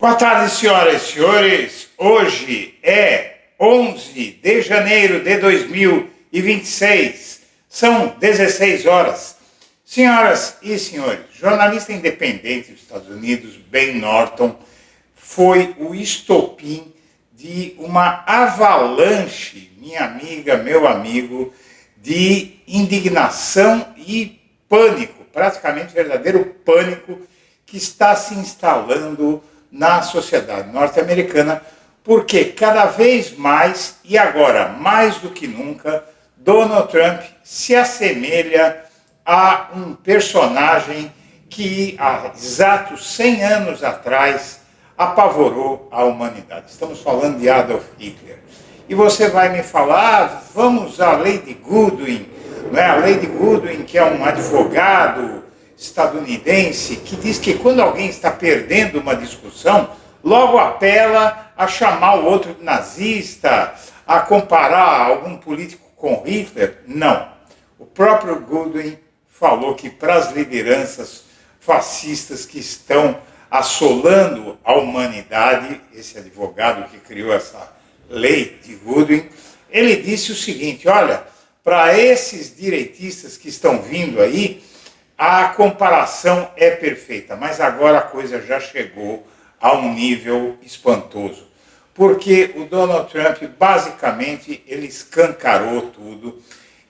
Boa tarde, senhoras e senhores. Hoje é 11 de janeiro de 2026. São 16 horas. Senhoras e senhores, jornalista independente dos Estados Unidos, Ben Norton, foi o estopim de uma avalanche, minha amiga, meu amigo, de indignação e pânico, praticamente verdadeiro pânico, que está se instalando na sociedade norte-americana, porque cada vez mais, e agora mais do que nunca, Donald Trump se assemelha a um personagem que há exatos 100 anos atrás apavorou a humanidade. Estamos falando de Adolf Hitler. E você vai me falar, vamos à Lady Goodwin, não é? A Lady Goodwin, que é um advogado estadunidense, que diz que quando alguém está perdendo uma discussão, logo apela a chamar o outro de nazista, a comparar algum político com Hitler. Não. O próprio Goodwin falou que para as lideranças fascistas que estão assolando a humanidade, esse advogado que criou essa lei de Goodwin, ele disse o seguinte: olha, para esses direitistas que estão vindo aí, a comparação é perfeita, mas agora a coisa já chegou a um nível espantoso, porque o Donald Trump, basicamente, ele escancarou tudo,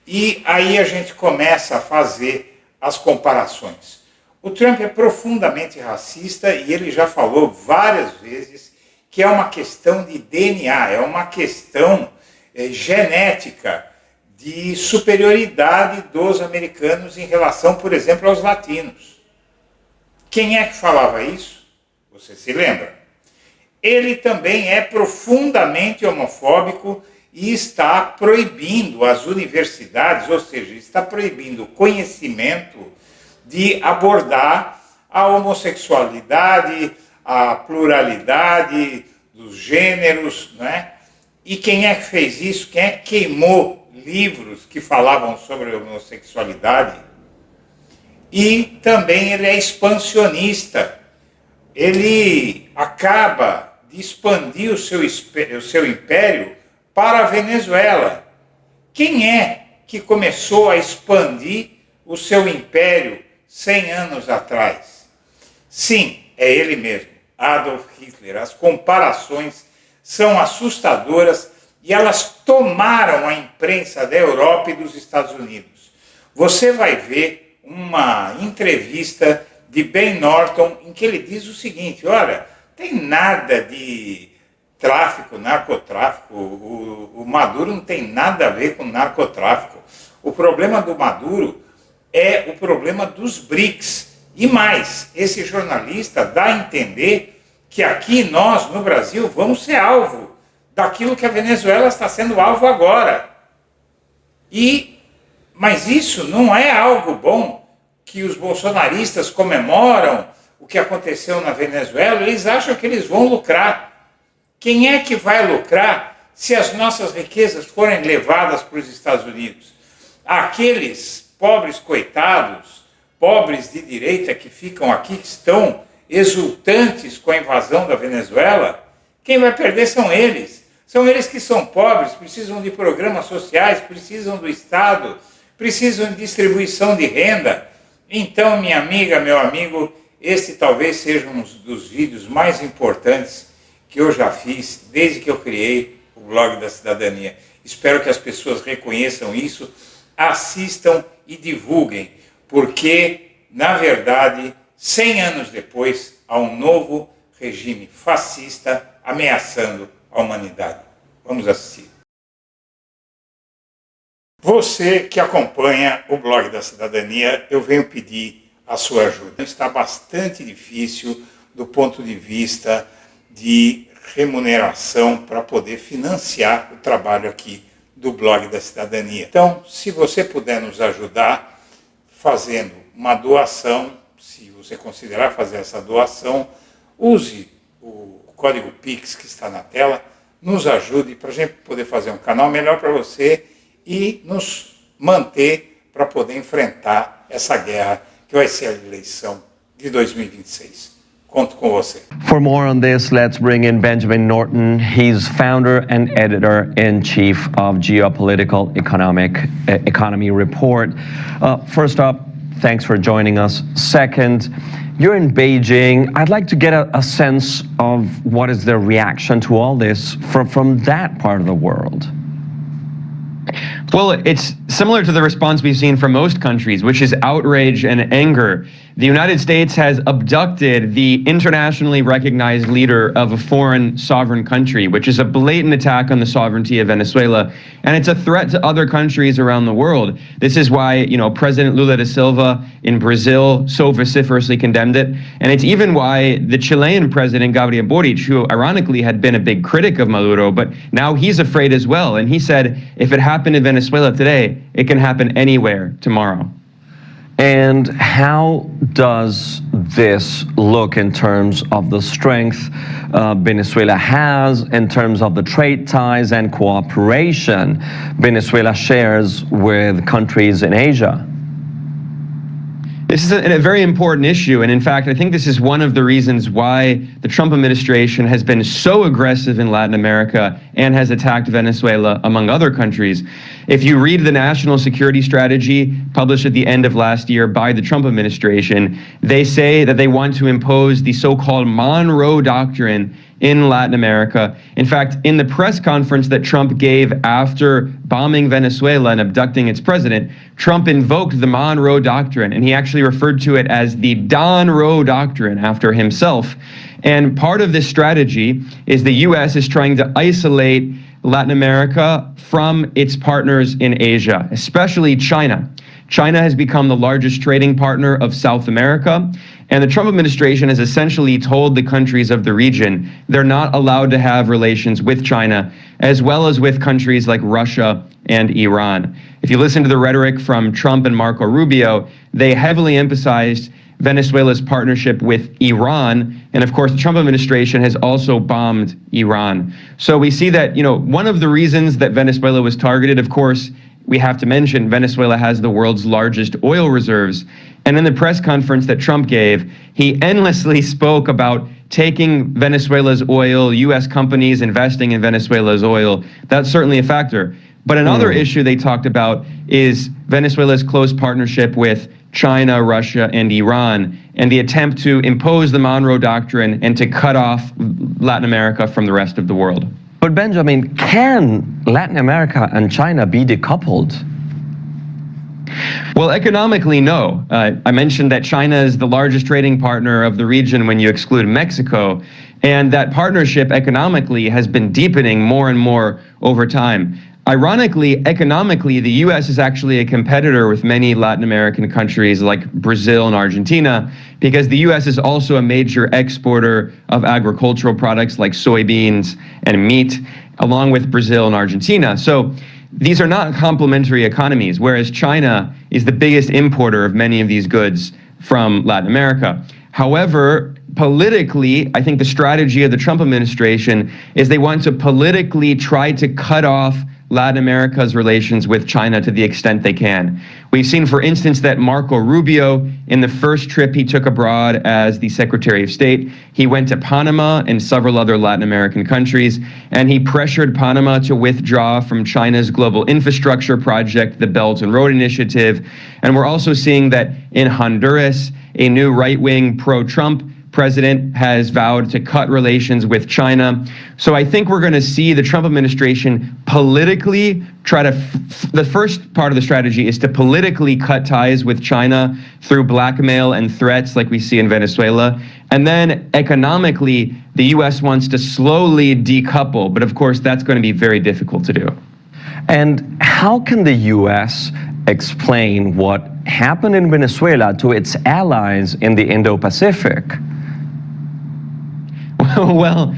e aí a gente começa a fazer as comparações. O Trump é profundamente racista e ele já falou várias vezes que é uma questão de DNA, é uma questão genética, de superioridade dos americanos em relação, por exemplo, aos latinos. Quem é que falava isso? Você se lembra? Ele também é profundamente homofóbico e está proibindo as universidades, ou seja, está proibindo o conhecimento de abordar a homossexualidade, a pluralidade dos gêneros, né? E quem é que fez isso? Quem é que queimou livros que falavam sobre a homossexualidade? E também ele é expansionista. Ele acaba de expandir o seu império para a Venezuela. Quem é que começou a expandir o seu império 100 anos atrás? Sim, é ele mesmo, Adolf Hitler. As comparações são assustadoras e elas tomaram a imprensa da Europa e dos Estados Unidos. Você vai ver uma entrevista de Ben Norton em que ele diz o seguinte: olha, tem nada de tráfico, narcotráfico, o Maduro não tem nada a ver com narcotráfico. O problema do Maduro é o problema dos BRICS. E mais, esse jornalista dá a entender que aqui nós, no Brasil, vamos ser alvo daquilo que a Venezuela está sendo alvo agora. Mas isso não é algo bom, que os bolsonaristas comemoram o que aconteceu na Venezuela, eles acham que eles vão lucrar. Quem é que vai lucrar se as nossas riquezas forem levadas para os Estados Unidos? Aqueles pobres coitados, pobres de direita que ficam aqui, que estão exultantes com a invasão da Venezuela, quem vai perder são eles. São eles que são pobres, precisam de programas sociais, precisam do Estado, precisam de distribuição de renda. Então, minha amiga, meu amigo, esse talvez seja um dos vídeos mais importantes que eu já fiz desde que eu criei o Blog da Cidadania. Espero que as pessoas reconheçam isso, assistam e divulguem, porque, na verdade, 100 anos depois, há um novo regime fascista ameaçando a humanidade. Vamos assistir. Você que acompanha o Blog da Cidadania, eu venho pedir a sua ajuda. Está bastante difícil do ponto de vista de remuneração para poder financiar o trabalho aqui do Blog da Cidadania. Então, se você puder nos ajudar fazendo uma doação, se você considerar fazer essa doação, use o código Pix que está na tela, nos ajude para a gente poder fazer um canal melhor para você e nos manter para poder enfrentar essa guerra que vai ser a eleição de 2026. Conto com você. For more on this, let's bring in Benjamin Norton. He's founder and editor-in-chief of Geopolitical Economy Report. First up, thanks for joining us. Second, you're in Beijing. I'd like to get a sense of what is the reaction to all this from that part of the world. Well, it's similar to the response we've seen from most countries, which is outrage and anger. The United States has abducted the internationally recognized leader of a foreign sovereign country, which is a blatant attack on the sovereignty of Venezuela, and it's a threat to other countries around the world. This is why, President Lula da Silva in Brazil so vociferously condemned it, and it's even why the Chilean president, Gabriel Boric, who ironically had been a big critic of Maduro, but now he's afraid as well, and he said, if it happened in Venezuela today, it can happen anywhere tomorrow. And how does this look in terms of the strength Venezuela has, in terms of the trade ties and cooperation Venezuela shares with countries in Asia? This is a very important issue, and in fact, I think this is one of the reasons why the Trump administration has been so aggressive in Latin America and has attacked Venezuela, among other countries. If you read the national security strategy published at the end of last year by the Trump administration, they say that they want to impose the so-called Monroe Doctrine in Latin America. In fact, in the press conference that Trump gave after bombing Venezuela and abducting its president, Trump invoked the Monroe Doctrine, and he actually referred to it as the Don Roe Doctrine after himself. And part of this strategy is the U.S. is trying to isolate Latin America from its partners in Asia, especially China. China has become the largest trading partner of South America, and the Trump administration has essentially told the countries of the region they're not allowed to have relations with China, as well as with countries like Russia and Iran. If you listen to the rhetoric from Trump and Marco Rubio, they heavily emphasized Venezuela's partnership with Iran, and of course the Trump administration has also bombed Iran. So we see that, one of the reasons that Venezuela was targeted, of course, we have to mention Venezuela has the world's largest oil reserves. And in the press conference that Trump gave, he endlessly spoke about taking Venezuela's oil, U.S. companies investing in Venezuela's oil. That's certainly a factor. But another issue they talked about is Venezuela's close partnership with China, Russia, and Iran, and the attempt to impose the Monroe Doctrine and to cut off Latin America from the rest of the world. But Benjamin, can Latin America and China be decoupled? Well, economically, no. I mentioned that China is the largest trading partner of the region when you exclude Mexico, and that partnership economically has been deepening more and more over time. Ironically, economically, the U.S. is actually a competitor with many Latin American countries like Brazil and Argentina, because the U.S. is also a major exporter of agricultural products like soybeans and meat, along with Brazil and Argentina. So these are not complementary economies, whereas China is the biggest importer of many of these goods from Latin America. However, politically, I think the strategy of the Trump administration is they want to politically try to cut off Latin America's relations with China to the extent they can. We've seen, for instance, that Marco Rubio, in the first trip he took abroad as the Secretary of State, he went to Panama and several other Latin American countries, and he pressured Panama to withdraw from China's global infrastructure project, the Belt and Road Initiative. And we're also seeing that in Honduras, a new right-wing pro-Trump president has vowed to cut relations with China. So I think we're going to see the Trump administration politically try to, the first part of the strategy is to politically cut ties with China through blackmail and threats like we see in Venezuela. And then economically, the U.S. wants to slowly decouple, but of course that's going to be very difficult to do. And how can the U.S. explain what happened in Venezuela to its allies in the Indo-Pacific? Well,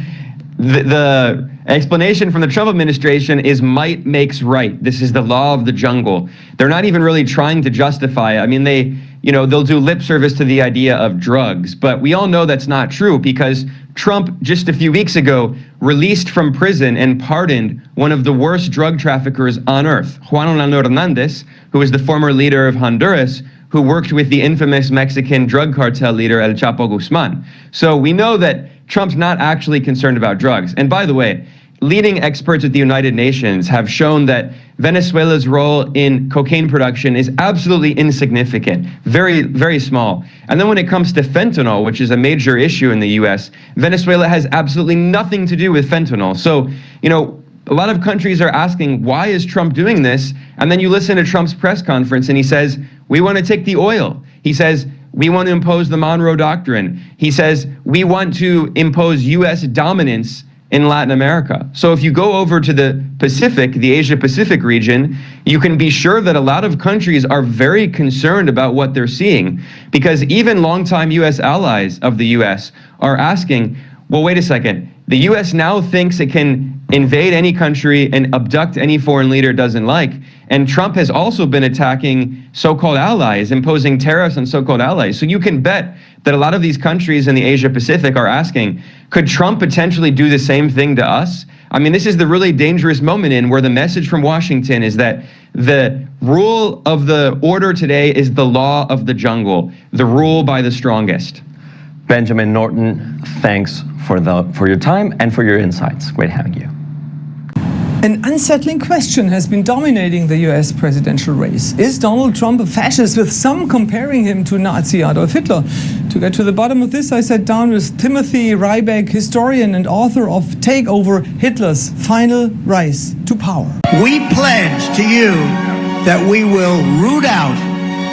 the explanation from the Trump administration is might makes right. This is the law of the jungle. They're not even really trying to justify it. I mean, they'll do lip service to the idea of drugs, but we all know that's not true because Trump just a few weeks ago released from prison and pardoned one of the worst drug traffickers on earth, Juan Orlando Hernandez, who is the former leader of Honduras, who worked with the infamous Mexican drug cartel leader El Chapo Guzman. So we know that Trump's not actually concerned about drugs. And by the way, leading experts at the United Nations have shown that Venezuela's role in cocaine production is absolutely insignificant, very, very small. And then when it comes to fentanyl, which is a major issue in the US, Venezuela has absolutely nothing to do with fentanyl. So, you know, a lot of countries are asking, why is Trump doing this? And then you listen to Trump's press conference and he says, we want to take the oil. He says, we want to impose the Monroe Doctrine. He says, we want to impose US dominance in Latin America. So if you go over to the Pacific, the Asia-Pacific region, you can be sure that a lot of countries are very concerned about what they're seeing, because even longtime US allies of the US are asking, well, wait a second, the US now thinks it can invade any country and abduct any foreign leader it doesn't like. And Trump has also been attacking so-called allies, imposing tariffs on so-called allies. So you can bet that a lot of these countries in the Asia-Pacific are asking, could Trump potentially do the same thing to us? I mean, this is the really dangerous moment in where the message from Washington is that the rule of the order today is the law of the jungle, the rule by the strongest. Benjamin Norton, thanks for your time and for your insights. Great having you. An unsettling question has been dominating the US presidential race. Is Donald Trump a fascist, with some comparing him to Nazi Adolf Hitler? To get to the bottom of this, I sat down with Timothy Ryback, historian and author of Takeover: Hitler's Final Rise to Power. We pledge to you that we will root out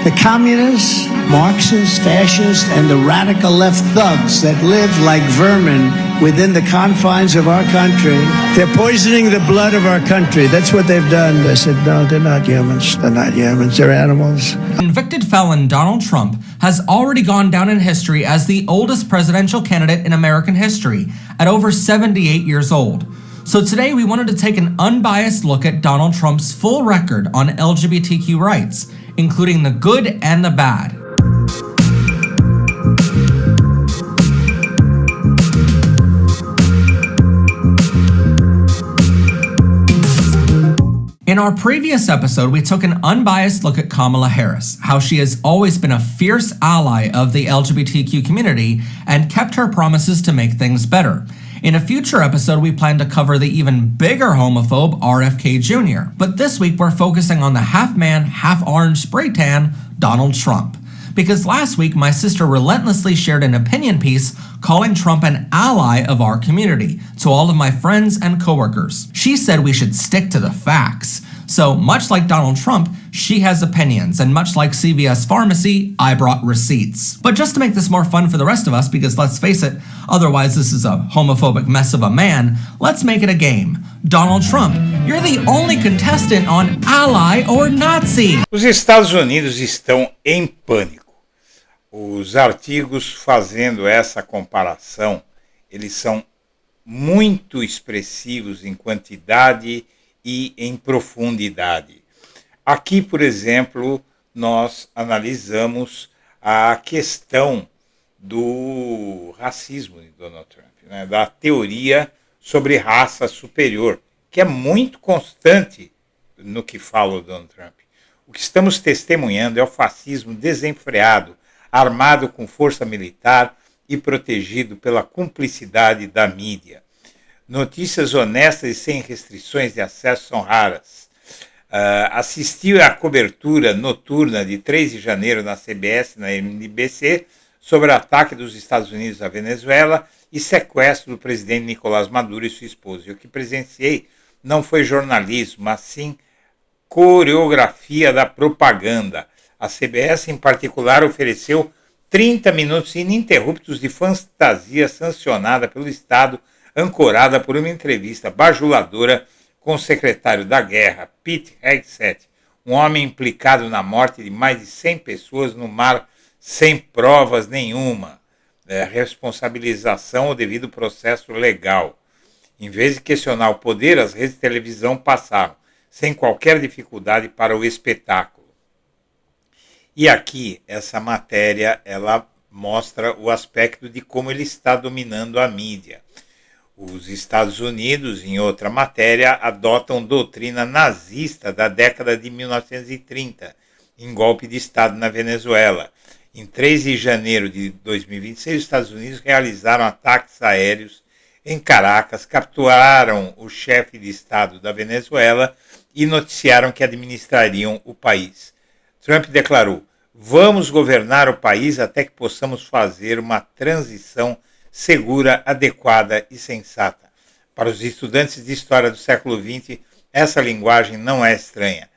the communists, Marxists, fascists, and the radical left thugs that live like vermin within the confines of our country. They're poisoning the blood of our country. That's what they've done. I said, no, they're not humans. They're not humans. They're animals. Convicted felon Donald Trump has already gone down in history as the oldest presidential candidate in American history at over 78 years old. So today we wanted to take an unbiased look at Donald Trump's full record on LGBTQ rights, including the good and the bad. In our previous episode, we took an unbiased look at Kamala Harris, how she has always been a fierce ally of the LGBTQ community and kept her promises to make things better. In a future episode, we plan to cover the even bigger homophobe RFK Jr., but this week we're focusing on the half-man, half-orange spray tan, Donald Trump. Because last week, my sister relentlessly shared an opinion piece calling Trump an ally of our community to all of my friends and coworkers. She said we should stick to the facts. So much like Donald Trump, she has opinions, and much like CVS Pharmacy, I brought receipts. But just to make this more fun for the rest of us, because let's face it, otherwise this is a homophobic mess of a man, let's make it a game. Donald Trump, you're the only contestant on ally or Nazi. Os Estados Unidos estão em pânico. Os artigos fazendo essa comparação, eles são muito expressivos em quantidade e em profundidade. Aqui, por exemplo, nós analisamos a questão do racismo de Donald Trump, né, da teoria sobre raça superior, que é muito constante no que fala o Donald Trump. O que estamos testemunhando é o fascismo desenfreado, armado com força militar e protegido pela cumplicidade da mídia. Notícias honestas e sem restrições de acesso são raras. Assisti à cobertura noturna de 3 de janeiro na CBS e na NBC sobre o ataque dos Estados Unidos à Venezuela e sequestro do presidente Nicolás Maduro e sua esposa. E o que presenciei não foi jornalismo, mas sim coreografia da propaganda. A CBS, em particular, ofereceu 30 minutos ininterruptos de fantasia sancionada pelo Estado, ancorada por uma entrevista bajuladora com o secretário da Guerra, Pete Hegseth, um homem implicado na morte de mais de 100 pessoas no mar sem provas nenhuma, responsabilização ou devido processo legal. Em vez de questionar o poder, as redes de televisão passaram, sem qualquer dificuldade, para o espetáculo. E aqui, essa matéria, ela mostra o aspecto de como ele está dominando a mídia. Os Estados Unidos, em outra matéria, adotam doutrina nazista da década de 1930 em golpe de Estado na Venezuela. Em 3 de janeiro de 2026, os Estados Unidos realizaram ataques aéreos em Caracas, capturaram o chefe de Estado da Venezuela e noticiaram que administrariam o país. Trump declarou: "Vamos governar o país até que possamos fazer uma transição segura, adequada e sensata." Para os estudantes de história do século XX, essa linguagem não é estranha.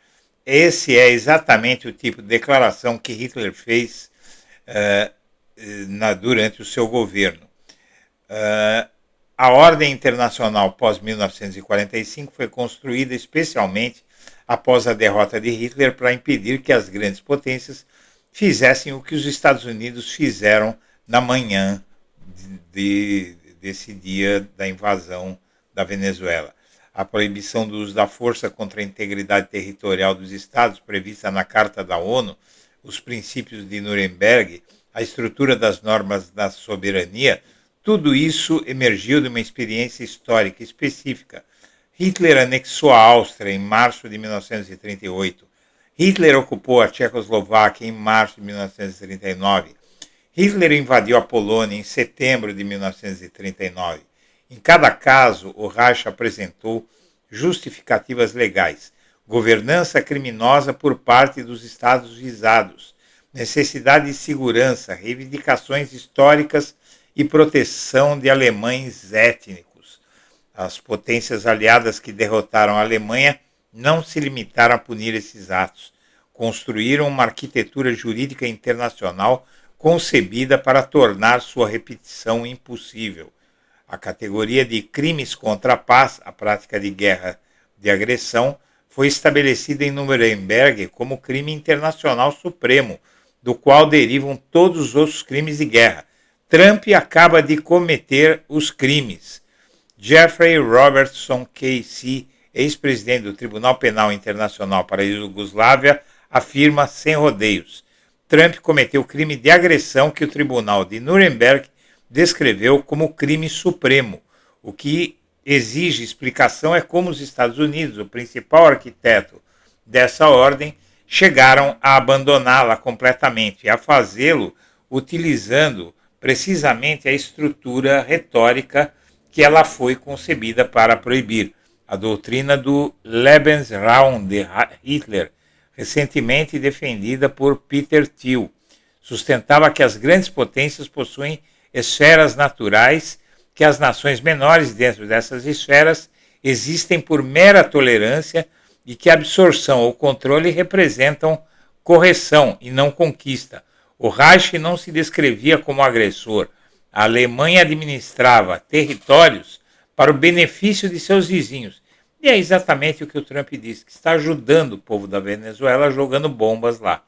Esse é exatamente o tipo de declaração que Hitler fez durante o seu governo. A ordem internacional pós-1945 foi construída especialmente após a derrota de Hitler para impedir que as grandes potências fizessem o que os Estados Unidos fizeram na manhã desse dia da invasão da Venezuela. A proibição do uso da força contra a integridade territorial dos Estados, prevista na Carta da ONU, os princípios de Nuremberg, a estrutura das normas da soberania, tudo isso emergiu de uma experiência histórica específica. Hitler anexou a Áustria em março de 1938. Hitler ocupou a Tchecoslováquia em março de 1939. Hitler invadiu a Polônia em setembro de 1939. Em cada caso, o Reich apresentou justificativas legais: governança criminosa por parte dos estados visados, necessidade de segurança, reivindicações históricas e proteção de alemães étnicos. As potências aliadas que derrotaram a Alemanha não se limitaram a punir esses atos. Construíram uma arquitetura jurídica internacional concebida para tornar sua repetição impossível. A categoria de crimes contra a paz, a prática de guerra de agressão, foi estabelecida em Nuremberg como crime internacional supremo, do qual derivam todos os outros crimes de guerra. Trump acaba de cometer os crimes. Jeffrey Robertson Casey, ex-presidente do Tribunal Penal Internacional para a Iugoslávia, afirma sem rodeios: Trump cometeu o crime de agressão que o Tribunal de Nuremberg descreveu como crime supremo. O que exige explicação é como os Estados Unidos, o principal arquiteto dessa ordem, chegaram a abandoná-la completamente e a fazê-lo utilizando precisamente a estrutura retórica que ela foi concebida para proibir, a doutrina do Lebensraum de Hitler, recentemente defendida por Peter Thiel. Sustentava que as grandes potências possuem esferas naturais, que as nações menores dentro dessas esferas existem por mera tolerância e que a absorção ou controle representam correção e não conquista. O Reich não se descrevia como agressor. A Alemanha administrava territórios para o benefício de seus vizinhos. E é exatamente o que o Trump disse, que está ajudando o povo da Venezuela jogando bombas lá.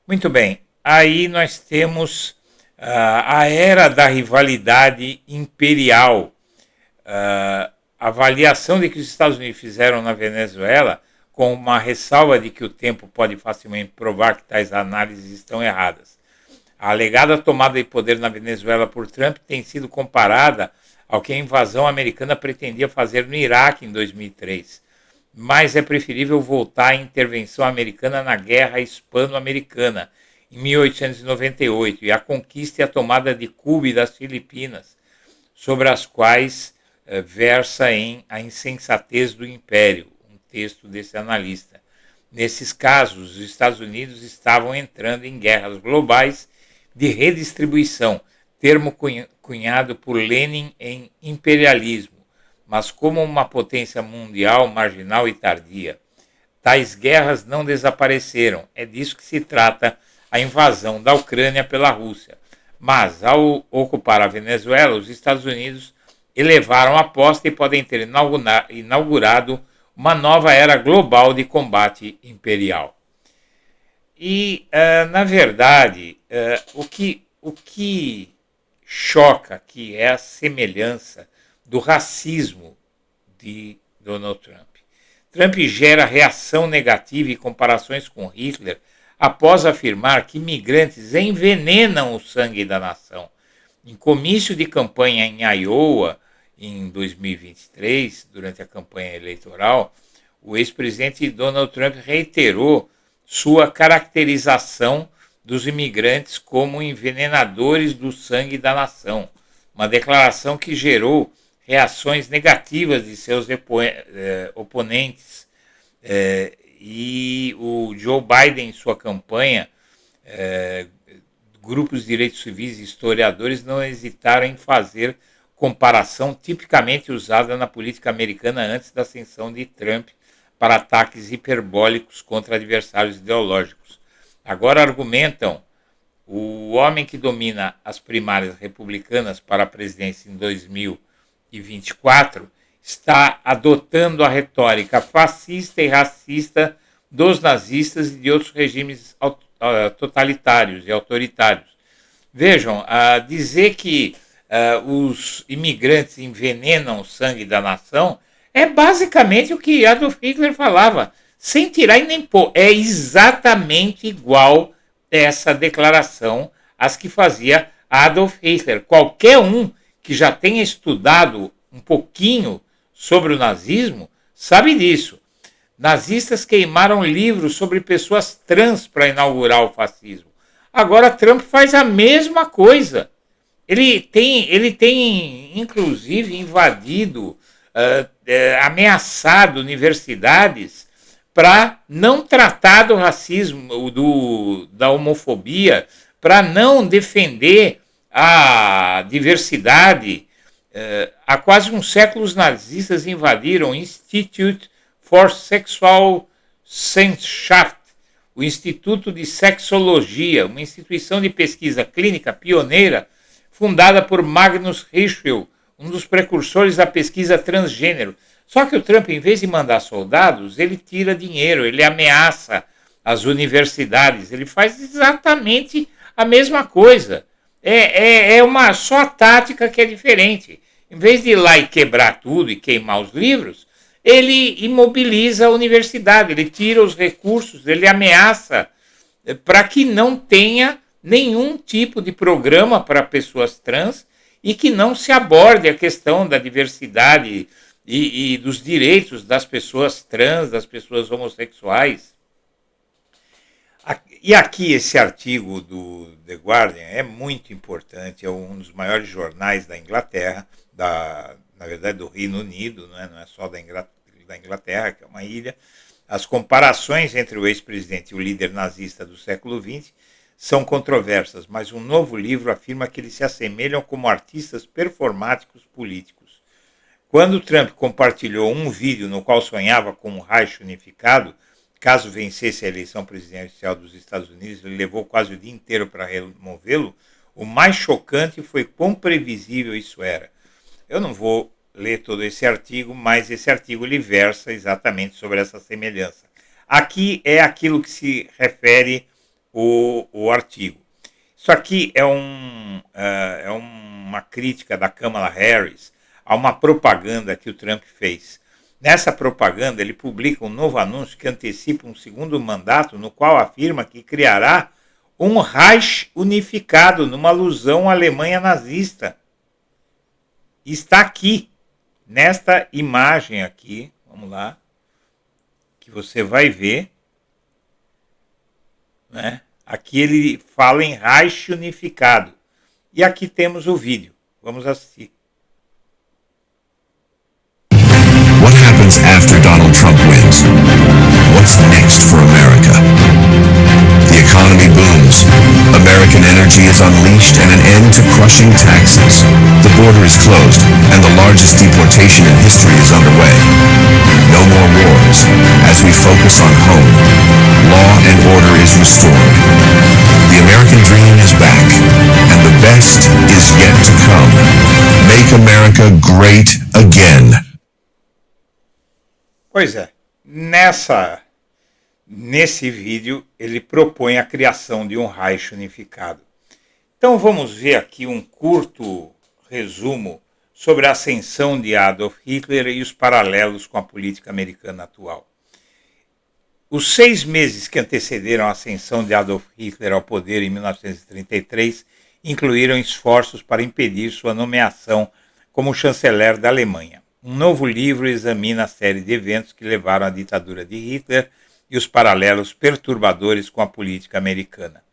Muito bem, aí nós temos a era da rivalidade imperial. A avaliação de que os Estados Unidos fizeram na Venezuela, com uma ressalva de que o tempo pode facilmente provar que tais análises estão erradas. A alegada tomada de poder na Venezuela por Trump tem sido comparada ao que a invasão americana pretendia fazer no Iraque em 2003. Mas é preferível voltar à intervenção americana na Guerra Hispano-Americana, em 1898, e a conquista e a tomada de Cuba e das Filipinas, sobre as quais versa em A Insensatez do Império, um texto desse analista. Nesses casos, os Estados Unidos estavam entrando em guerras globais de redistribuição, termo cunhado por Lenin em Imperialismo, mas como uma potência mundial marginal e tardia. Tais guerras não desapareceram, é disso que se trata a invasão da Ucrânia pela Rússia. Mas, ao ocupar a Venezuela, os Estados Unidos elevaram a aposta e podem ter inaugurado uma nova era global de combate imperial. E, na verdade, o que choca que é a semelhança do racismo de Donald Trump. Trump gera reação negativa e comparações com Hitler após afirmar que imigrantes envenenam o sangue da nação. Em comício de campanha em Iowa, em 2023, durante a campanha eleitoral, o ex-presidente Donald Trump reiterou sua caracterização dos imigrantes como envenenadores do sangue da nação. Uma declaração que gerou reações negativas de seus oponentes. E o Joe Biden, em sua campanha, grupos de direitos civis e historiadores não hesitaram em fazer comparação tipicamente usada na política americana antes da ascensão de Trump para ataques hiperbólicos contra adversários ideológicos. Agora argumentam: o homem que domina as primárias republicanas para a presidência em 2024 está adotando a retórica fascista e racista dos nazistas e de outros regimes totalitários e autoritários. Vejam, dizer que os imigrantes envenenam o sangue da nação é basicamente o que Adolf Hitler falava, sem tirar e nem pôr. É exatamente igual essa declaração às que fazia Adolf Hitler. Qualquer um que já tenha estudado um pouquinho sobre o nazismo sabe disso. Nazistas queimaram livros sobre pessoas trans para inaugurar o fascismo. Agora Trump faz a mesma coisa. Ele tem inclusive invadido, ameaçado universidades para não tratar do racismo, da homofobia, para não defender a diversidade. Há quase um século os nazistas invadiram o Institute for Sexual Wissenschaft, o Instituto de Sexologia, uma instituição de pesquisa clínica pioneira fundada por Magnus Hirschfeld, um dos precursores da pesquisa transgênero. Só que o Trump, em vez de mandar soldados, ele tira dinheiro, ele ameaça as universidades, ele faz exatamente a mesma coisa. É uma só tática que é diferente. Em vez de ir lá e quebrar tudo e queimar os livros, ele imobiliza a universidade, ele tira os recursos, ele ameaça para que não tenha nenhum tipo de programa para pessoas trans e que não se aborde a questão da diversidade e dos direitos das pessoas trans, das pessoas homossexuais. E aqui esse artigo do The Guardian é muito importante, é um dos maiores jornais da Inglaterra, na verdade do Reino Unido, não é só da Inglaterra, que é uma ilha. As comparações entre o ex-presidente e o líder nazista do século XX são controversas, mas um novo livro afirma que eles se assemelham como artistas performáticos políticos. Quando Trump compartilhou um vídeo no qual sonhava com um Reich unificado, caso vencesse a eleição presidencial dos Estados Unidos, ele levou quase o dia inteiro para removê-lo, o mais chocante foi quão previsível isso era. Eu não vou ler todo esse artigo, mas esse artigo ele versa exatamente sobre essa semelhança. Aqui é aquilo que se refere o artigo. Isso aqui é uma crítica da Kamala Harris a uma propaganda que o Trump fez. Nessa propaganda, ele publica um novo anúncio que antecipa um segundo mandato, no qual afirma que criará um Reich unificado, numa alusão à Alemanha nazista. Está aqui, nesta imagem aqui, vamos lá, que você vai ver, né? Aqui ele fala em Reich unificado. E aqui temos o vídeo. Vamos assistir. What happens after Donald Trump wins? What's next for America? The economy booms. American energy is unleashed and an end to crushing taxes. The border is closed and the largest deportation in history is underway. No more wars as we focus on home. Law and order is restored. The American dream is back and the best is yet to come. Make America great again. Pois é, nesse vídeo ele propõe a criação de um Reich unificado. Então vamos ver aqui um curto resumo sobre a ascensão de Adolf Hitler e os paralelos com a política americana atual. Os 6 meses que antecederam a ascensão de Adolf Hitler ao poder em 1933 incluíram esforços para impedir sua nomeação como chanceler da Alemanha. Um novo livro examina a série de eventos que levaram à ditadura de Hitler e os paralelos perturbadores com a política americana.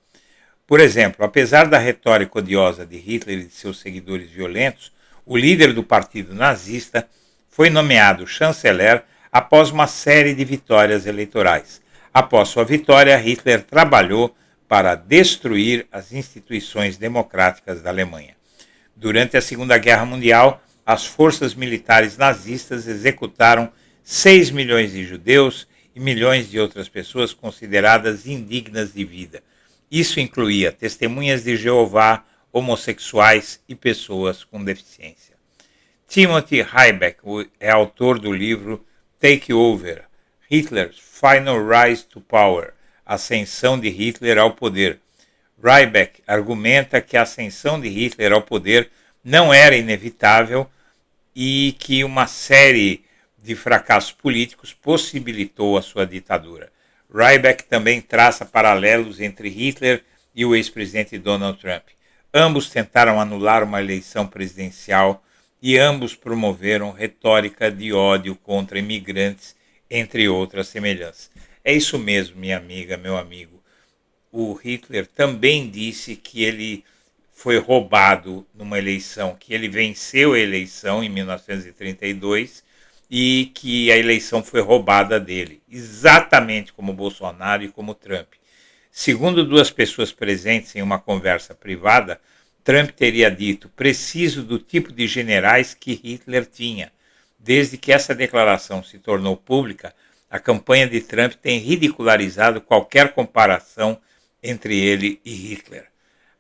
Por exemplo, apesar da retórica odiosa de Hitler e de seus seguidores violentos, o líder do partido nazista foi nomeado chanceler após uma série de vitórias eleitorais. Após sua vitória, Hitler trabalhou para destruir as instituições democráticas da Alemanha. Durante a Segunda Guerra Mundial, as forças militares nazistas executaram 6 milhões de judeus e milhões de outras pessoas consideradas indignas de vida. Isso incluía testemunhas de Jeová, homossexuais e pessoas com deficiência. Timothy Rybeck é autor do livro Take Over, Hitler's Final Rise to Power, Ascensão de Hitler ao Poder. Rybeck argumenta que a ascensão de Hitler ao poder não era inevitável e que uma série de fracassos políticos possibilitou a sua ditadura. Rybeck também traça paralelos entre Hitler e o ex-presidente Donald Trump. Ambos tentaram anular uma eleição presidencial e ambos promoveram retórica de ódio contra imigrantes, entre outras semelhanças. É isso mesmo, minha amiga, meu amigo. O Hitler também disse que ele foi roubado numa eleição, que ele venceu a eleição em 1932 e que a eleição foi roubada dele, exatamente como Bolsonaro e como Trump. Segundo duas pessoas presentes em uma conversa privada, Trump teria dito: preciso do tipo de generais que Hitler tinha. Desde que essa declaração se tornou pública, a campanha de Trump tem ridicularizado qualquer comparação entre ele e Hitler.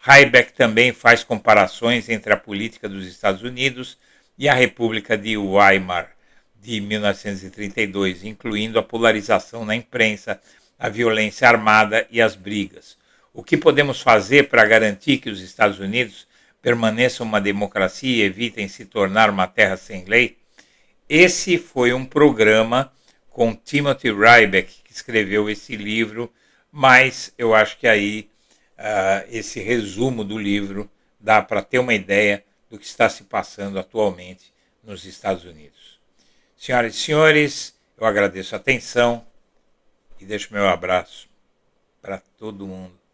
Rybeck também faz comparações entre a política dos Estados Unidos e a República de Weimar de 1932, incluindo a polarização na imprensa, a violência armada e as brigas. O que podemos fazer para garantir que os Estados Unidos permaneçam uma democracia e evitem se tornar uma terra sem lei? Esse foi um programa com Timothy Rybeck, que escreveu esse livro, mas eu acho que aí esse resumo do livro dá para ter uma ideia do que está se passando atualmente nos Estados Unidos. Senhoras e senhores, eu agradeço a atenção e deixo meu abraço para todo mundo.